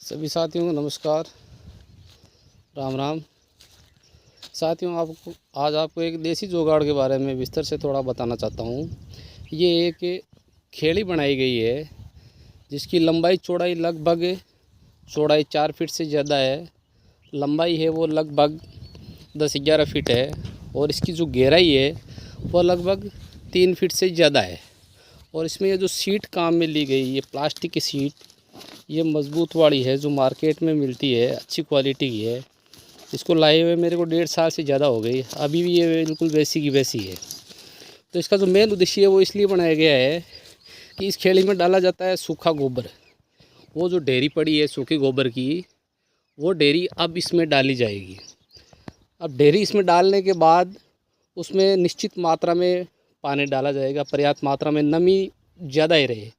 सभी साथियों को नमस्कार, राम राम। साथियों, आज आपको एक देसी जुगाड़ के बारे में विस्तार से थोड़ा बताना चाहता हूँ। ये एक खेड़ी बनाई गई है जिसकी लंबाई चौड़ाई लगभग चौड़ाई 4 फीट से ज़्यादा है, लंबाई है वो लगभग 10-11 फीट है और इसकी जो गहराई है वो लगभग 3 फीट से ज़्यादा है। और इसमें ये जो सीट काम में ली गई, ये प्लास्टिक की सीट, ये मज़बूत वाली है जो मार्केट में मिलती है, अच्छी क्वालिटी की है। इसको लाए हुए मेरे को 1.5 साल से ज़्यादा हो गई, अभी भी ये बिल्कुल वैसी की वैसी है। तो इसका जो मेन उद्देश्य है वो इसलिए बनाया गया है कि इस खेड़ी में डाला जाता है सूखा गोबर। वो जो ढेरी पड़ी है सूखे गोबर की, वो ढेरी अब इसमें डाली जाएगी। अब ढेरी इसमें डालने के बाद उसमें निश्चित मात्रा में पानी डाला जाएगा, पर्याप्त मात्रा में, नमी ज़्यादा ही रहे,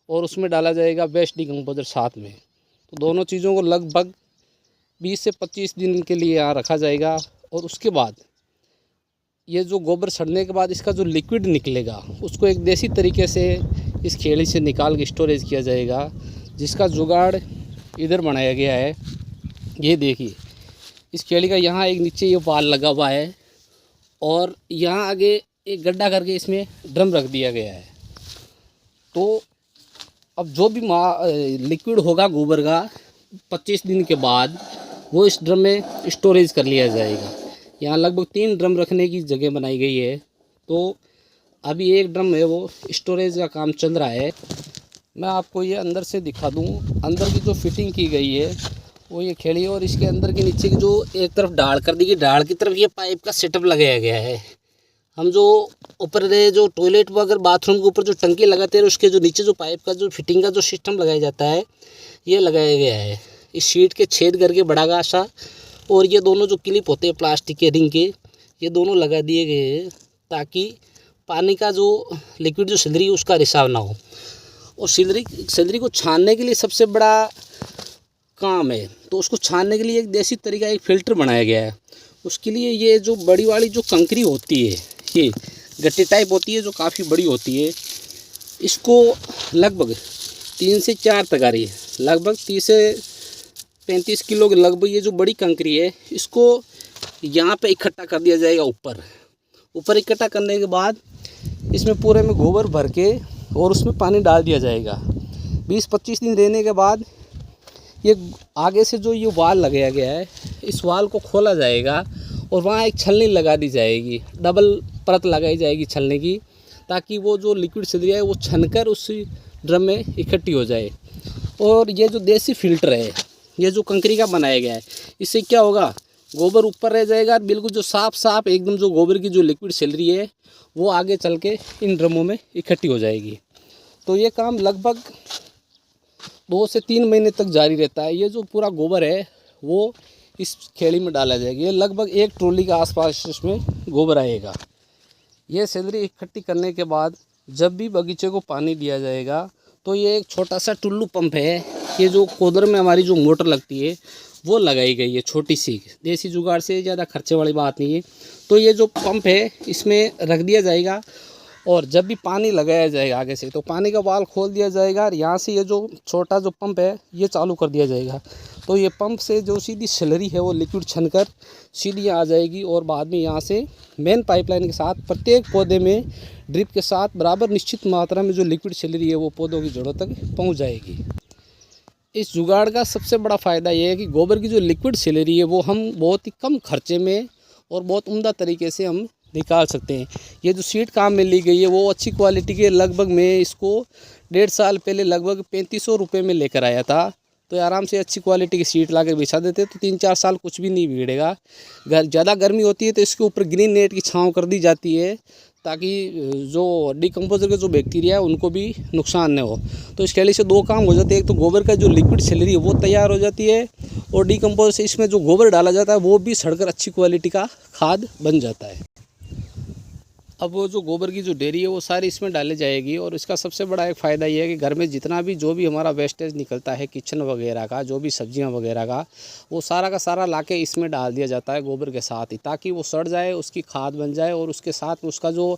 और उसमें डाला जाएगा वेस्ट डिकम्पोजर साथ में। तो दोनों चीज़ों को लगभग 20 से 25 दिन के लिए यहाँ रखा जाएगा। और उसके बाद ये जो गोबर सड़ने के बाद इसका जो लिक्विड निकलेगा उसको एक देसी तरीके से इस खेड़ी से निकाल के स्टोरेज किया जाएगा, जिसका जुगाड़ इधर बनाया गया है। ये देखिए, इस खेड़ी का यहाँ एक नीचे ये वाल लगा हुआ है और यहाँ आगे एक गड्ढा करके इसमें ड्रम रख दिया गया है। तो अब जो भी लिक्विड होगा गोबर का 25 दिन के बाद वो इस ड्रम में स्टोरेज कर लिया जाएगा। यहाँ लगभग 3 ड्रम रखने की जगह बनाई गई है। तो अभी एक ड्रम है वो स्टोरेज का काम चल रहा है। मैं आपको ये अंदर से दिखा दूँ। अंदर की जो फिटिंग की गई है वो ये खेड़ी है और इसके अंदर के नीचे की जो एक तरफ ढाल कर दी गई, ढाल की तरफ ये पाइप का सेटअप लगाया गया है। हम जो ऊपर जो टॉयलेट पर अगर बाथरूम के ऊपर जो टंकी लगाते हैं उसके जो नीचे जो पाइप का जो फिटिंग का जो सिस्टम लगाया जाता है, ये लगाया गया है। इस शीट के छेद करके बड़ा गासा, और ये दोनों जो क्लिप होते हैं प्लास्टिक के रिंग के, ये दोनों लगा दिए गए हैं ताकि पानी का जो लिक्विड जो सिलरी है उसका रिसाव ना हो। और सिलरी को छानने के लिए सबसे बड़ा काम है, तो उसको छानने के लिए एक देसी तरीका, एक फ़िल्टर बनाया गया है। उसके लिए ये जो बड़ी वाली जो कंकरी होती है, ये गट्टी टाइप होती है जो काफ़ी बड़ी होती है, इसको लगभग 3 से 4 तगारी, लगभग 30 से 35 किलो के लगभग ये जो बड़ी कंकरी है, इसको यहाँ पे इकट्ठा कर दिया जाएगा। ऊपर इकट्ठा करने के बाद इसमें पूरे में गोबर भर के और उसमें पानी डाल दिया जाएगा। 20-25 दिन रहने के बाद ये आगे से जो ये वाल लगाया गया है, इस वाल को खोला जाएगा और वहाँ एक छलनी लगा दी जाएगी, डबल परत लगाई जाएगी छलने की, ताकि वो जो लिक्विड सिलरी है वो छनकर उस ड्रम में इकट्ठी हो जाए। और ये जो देसी फ़िल्टर है, ये जो कंकरी का बनाया गया है, इससे क्या होगा, गोबर ऊपर रह जाएगा, बिल्कुल जो साफ एकदम जो गोबर की जो लिक्विड सिलरी है वो आगे चल के इन ड्रमों में इकट्ठी हो जाएगी। तो ये काम लगभग 2 से 3 महीने तक जारी रहता है। ये जो पूरा गोबर है वो इस खेड़ी में डाला जाएगा। ये लगभग 1 ट्रॉली के आसपास इसमें गोबर आएगा। ये सिलरी इकट्ठी करने के बाद जब भी बगीचे को पानी दिया जाएगा तो ये एक छोटा सा टुल्लू पंप है, ये जो कोदर में हमारी जो मोटर लगती है वो लगाई गई है, छोटी सी, देसी जुगाड़ से, ज़्यादा खर्चे वाली बात नहीं है। तो ये जो पंप है इसमें रख दिया जाएगा और जब भी पानी लगाया जाएगा आगे से, तो पानी का वाल्व खोल दिया जाएगा और यहाँ से ये जो छोटा जो पंप है ये चालू कर दिया जाएगा। तो ये पंप से जो सीधी सिलरी है वो लिक्विड छनकर सीधी आ जाएगी और बाद में यहाँ से मेन पाइपलाइन के साथ प्रत्येक पौधे में ड्रिप के साथ बराबर निश्चित मात्रा में जो लिक्विड सिलरी है वो पौधों की जड़ों तक पहुँच जाएगी। इस जुगाड़ का सबसे बड़ा फ़ायदा ये है कि गोबर की जो लिक्विड सिलरी है वो हम बहुत ही कम खर्चे में और बहुत उम्दा तरीके से हम निकाल सकते हैं। ये जो सीट काम में ली गई है वो अच्छी क्वालिटी के, लगभग मैं इसको 1.5 साल पहले लगभग 3500 रुपये में लेकर आया था। तो आराम से अच्छी क्वालिटी की सीट ला कर बिछा देते तो 3-4 साल कुछ भी नहीं बिगड़ेगा। ज़्यादा गर्मी होती है तो इसके ऊपर ग्रीन नेट की छाँव कर दी जाती है ताकि जो डिकम्पोजर के जो बैक्टीरिया है उनको भी नुकसान न हो। तो इस खेड़ी से 2 काम हो जाते हैं, एक तो गोबर का जो लिक्विड सिलरी है वो तैयार हो जाती है और डिकम्पोजर से इसमें जो गोबर डाला जाता है वो भी सड़कर अच्छी क्वालिटी का खाद बन जाता है। अब वो जो गोबर की जो डेयरी है वो सारी इसमें डाली जाएगी। और इसका सबसे बड़ा एक फ़ायदा ये है कि घर में जितना भी जो भी हमारा वेस्टेज निकलता है किचन वगैरह का, जो भी सब्जियां वगैरह का, वो सारा का सारा लाके इसमें डाल दिया जाता है गोबर के साथ ही, ताकि वो सड़ जाए, उसकी खाद बन जाए। और उसके साथ उसका जो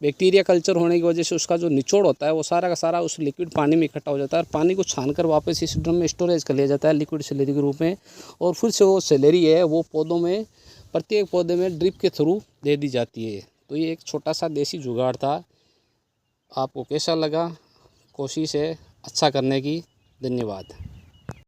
बैक्टीरिया कल्चर होने की वजह से उसका जो निचोड़ होता है वो सारा का सारा उस लिक्विड पानी में इकट्ठा हो जाता है, और पानी को छान कर वापस इस ड्रम में स्टोरेज कर लिया जाता है लिक्विड सेलेरी के रूप में। और फिर से वो सेलेरी है वो पौधों में, प्रत्येक पौधे में ड्रिप के थ्रू दे दी जाती है। तो ये एक छोटा सा देसी जुगाड़ था। आपको कैसा लगा? कोशिश है अच्छा करने की। धन्यवाद।